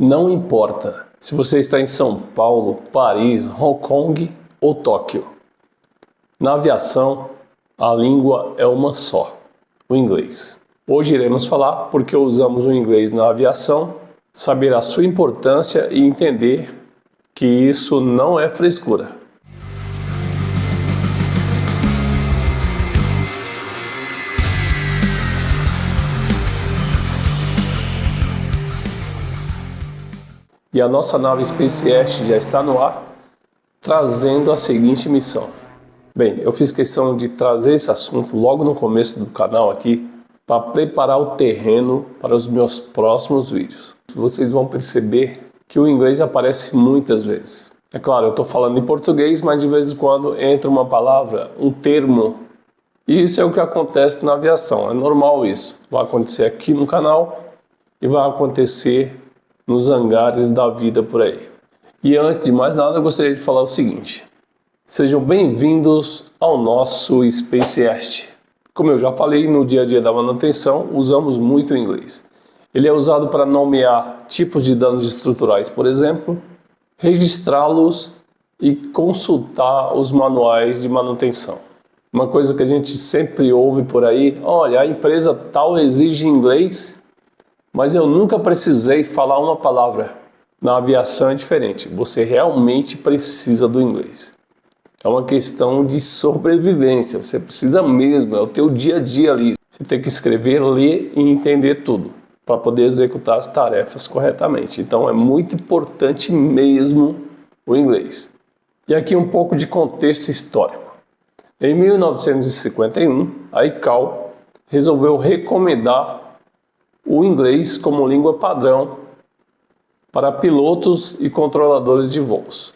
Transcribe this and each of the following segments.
Não importa se você está em São Paulo, Paris, Hong Kong ou Tóquio. Na aviação, a língua é uma só, o inglês. Hoje iremos falar porque usamos o inglês na aviação, saber a sua importância e entender que isso não é frescura. E a nossa nave SpaceX já está no ar, trazendo a seguinte missão. Bem, eu fiz questão de trazer esse assunto logo no começo do canal aqui, para preparar o terreno para os meus próximos vídeos. Vocês vão perceber que o inglês aparece muitas vezes. É claro, eu estou falando em português, mas de vez em quando entra uma palavra, um termo. E isso é o que acontece na aviação, é normal isso. Vai acontecer aqui no canal e vai acontecer nos hangares da vida por aí. E antes de mais nada, eu gostaria de falar o seguinte. Sejam bem-vindos ao nosso SpaceX. Como eu já falei, no dia a dia da manutenção, usamos muito o inglês. Ele é usado para nomear tipos de danos estruturais, por exemplo, registrá-los e consultar os manuais de manutenção. Uma coisa que a gente sempre ouve por aí, olha, a empresa tal exige inglês, mas eu nunca precisei falar uma palavra. Na aviação é diferente, você realmente precisa do inglês. É uma questão de sobrevivência, você precisa mesmo, é o teu dia a dia ali. Você tem que escrever, ler e entender tudo, para poder executar as tarefas corretamente. Então é muito importante mesmo o inglês. E aqui um pouco de contexto histórico. Em 1951, a ICAO resolveu recomendar o inglês como língua padrão para pilotos e controladores de voos.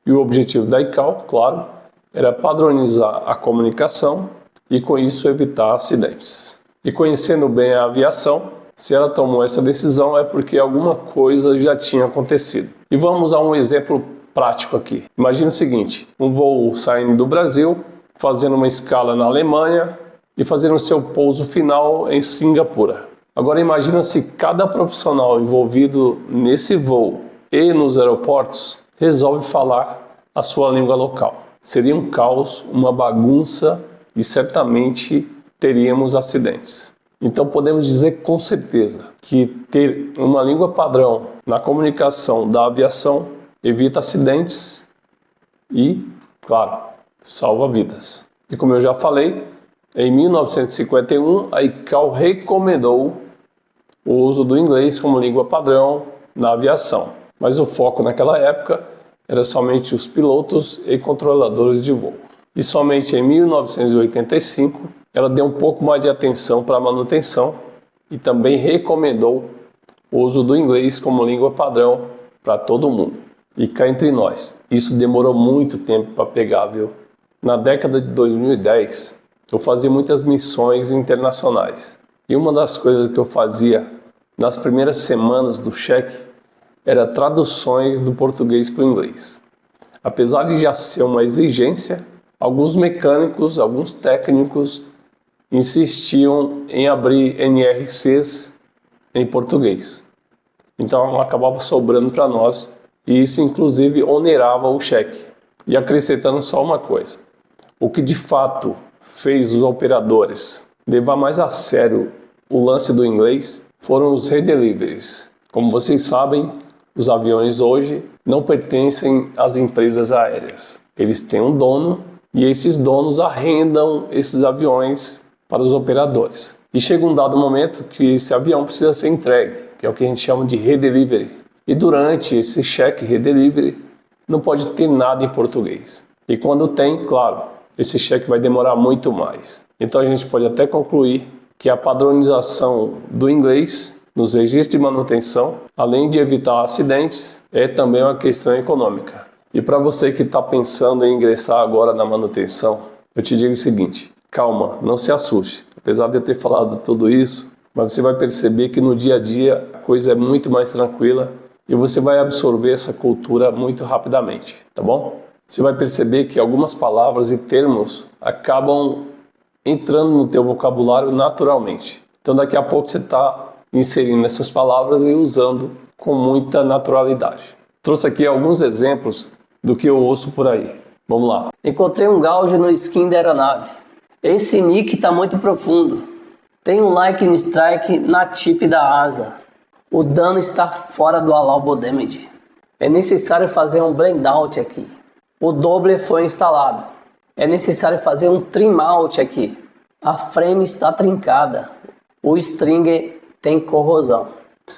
E o objetivo da ICAO, claro, era padronizar a comunicação e com isso evitar acidentes. E conhecendo bem a aviação, se ela tomou essa decisão é porque alguma coisa já tinha acontecido. E vamos a um exemplo prático aqui. Imagine o seguinte, um voo saindo do Brasil, fazendo uma escala na Alemanha e fazendo seu pouso final em Singapura. Agora imagina se cada profissional envolvido nesse voo e nos aeroportos resolve falar a sua língua local. Seria um caos, uma bagunça e certamente teríamos acidentes. Então podemos dizer com certeza que ter uma língua padrão na comunicação da aviação evita acidentes e, claro, salva vidas. E como eu já falei, em 1951 a ICAO recomendou o uso do inglês como língua padrão na aviação. Mas o foco naquela época era somente os pilotos e controladores de voo. E somente em 1985 ela deu um pouco mais de atenção para a manutenção e também recomendou o uso do inglês como língua padrão para todo mundo. E cá entre nós, isso demorou muito tempo para pegar, viu? Na década de 2010 eu fazia muitas missões internacionais. E uma das coisas que eu fazia nas primeiras semanas do cheque era traduções do português para o inglês. Apesar de já ser uma exigência, alguns mecânicos, alguns técnicos insistiam em abrir NRCs em português. Então acabava sobrando para nós e isso inclusive onerava o cheque. E acrescentando só uma coisa, o que de fato fez os operadores levar mais a sério o lance do inglês foram os redeliveries. Como vocês sabem, os aviões hoje não pertencem às empresas aéreas. Eles têm um dono e esses donos arrendam esses aviões para os operadores. E chega um dado momento que esse avião precisa ser entregue, que é o que a gente chama de redelivery. E durante esse cheque redelivery não pode ter nada em português. E quando tem, claro, esse cheque vai demorar muito mais. Então a gente pode até concluir que a padronização do inglês nos registros de manutenção, além de evitar acidentes, é também uma questão econômica. E para você que está pensando em ingressar agora na manutenção, eu te digo o seguinte, calma, não se assuste. Apesar de eu ter falado tudo isso, mas você vai perceber que no dia a dia a coisa é muito mais tranquila e você vai absorver essa cultura muito rapidamente, tá bom? Você vai perceber que algumas palavras e termos acabam entrando no teu vocabulário naturalmente. Então daqui a pouco você está inserindo essas palavras e usando com muita naturalidade. Trouxe aqui alguns exemplos do que eu ouço por aí. Vamos lá. Encontrei um gauge no skin da aeronave. Esse nick tá muito profundo. Tem um lightning strike na tip da asa. O dano está fora do allowable damage. É necessário fazer um blend out aqui. O doubler foi instalado. É necessário fazer um trim out aqui. A frame está trincada. O stringer tem corrosão.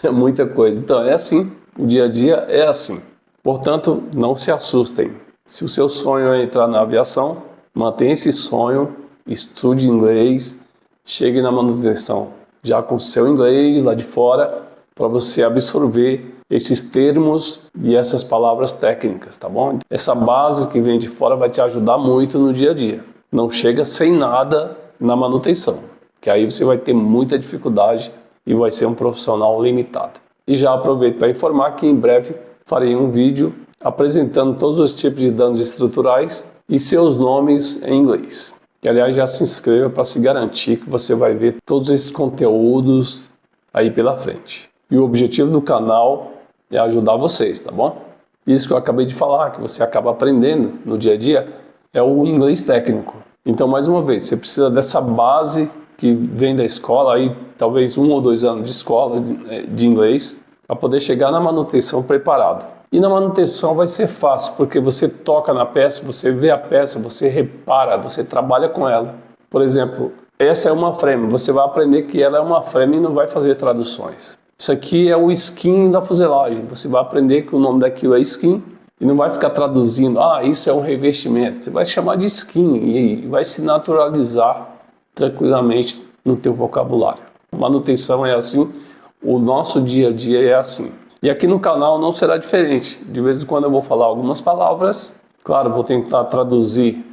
É muita coisa. Então é assim. O dia a dia é assim. Portanto, não se assustem. Se o seu sonho é entrar na aviação, mantenha esse sonho, estude inglês, chegue na manutenção já com o seu inglês lá de fora, para você absorver esses termos e essas palavras técnicas, tá bom? Essa base que vem de fora vai te ajudar muito no dia a dia. Não chega sem nada na manutenção, que aí você vai ter muita dificuldade e vai ser um profissional limitado. E já aproveito para informar que em breve farei um vídeo apresentando todos os tipos de danos estruturais e seus nomes em inglês. E aliás, já se inscreva para se garantir que você vai ver todos esses conteúdos aí pela frente. E o objetivo do canal é ajudar vocês, tá bom? Isso que eu acabei de falar, que você acaba aprendendo no dia a dia, é o inglês técnico. Então, mais uma vez, você precisa dessa base que vem da escola, aí talvez 1 ou 2 anos de escola de inglês, para poder chegar na manutenção preparado. E na manutenção vai ser fácil, porque você toca na peça, você vê a peça, você repara, você trabalha com ela. Por exemplo, essa é uma frame, você vai aprender que ela é uma frame e não vai fazer traduções. Isso aqui é o skin da fuselagem, você vai aprender que o nome daquilo é skin e não vai ficar traduzindo, isso é um revestimento. Você vai chamar de skin e vai se naturalizar tranquilamente no teu vocabulário. A manutenção é assim, o nosso dia a dia é assim. E aqui no canal não será diferente. De vez em quando eu vou falar algumas palavras. Claro, vou tentar traduzir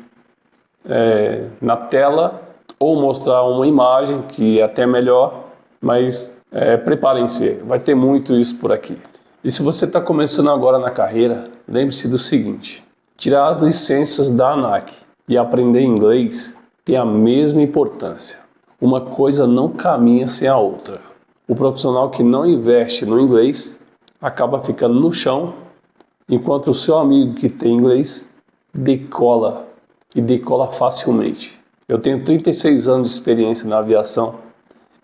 na tela ou mostrar uma imagem que é até melhor, mas preparem-se, vai ter muito isso por aqui. E se você está começando agora na carreira, lembre-se do seguinte: tirar as licenças da ANAC e aprender inglês tem a mesma importância. Uma coisa não caminha sem a outra. O profissional que não investe no inglês acaba ficando no chão, enquanto o seu amigo que tem inglês decola e decola facilmente. Eu tenho 36 anos de experiência na aviação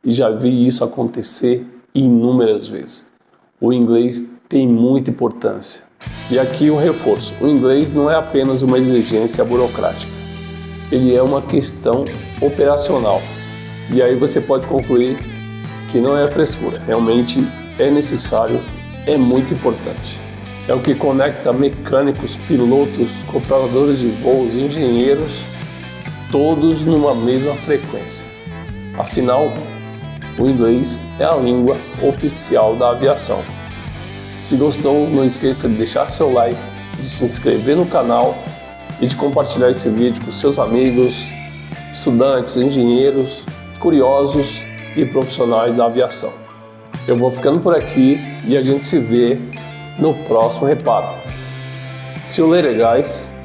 e já vi isso acontecer inúmeras vezes. O inglês tem muita importância. E aqui um reforço: o inglês não é apenas uma exigência burocrática, ele é uma questão operacional. E aí você pode concluir que não é frescura, realmente é necessário, é muito importante. É o que conecta mecânicos, pilotos, controladores de voos, engenheiros, todos numa mesma frequência. Afinal, o inglês é a língua oficial da aviação. Se gostou, não esqueça de deixar seu like, de se inscrever no canal e de compartilhar esse vídeo com seus amigos, estudantes, engenheiros, curiosos e profissionais da aviação. Eu vou ficando por aqui e a gente se vê no próximo reparo. See you later, guys!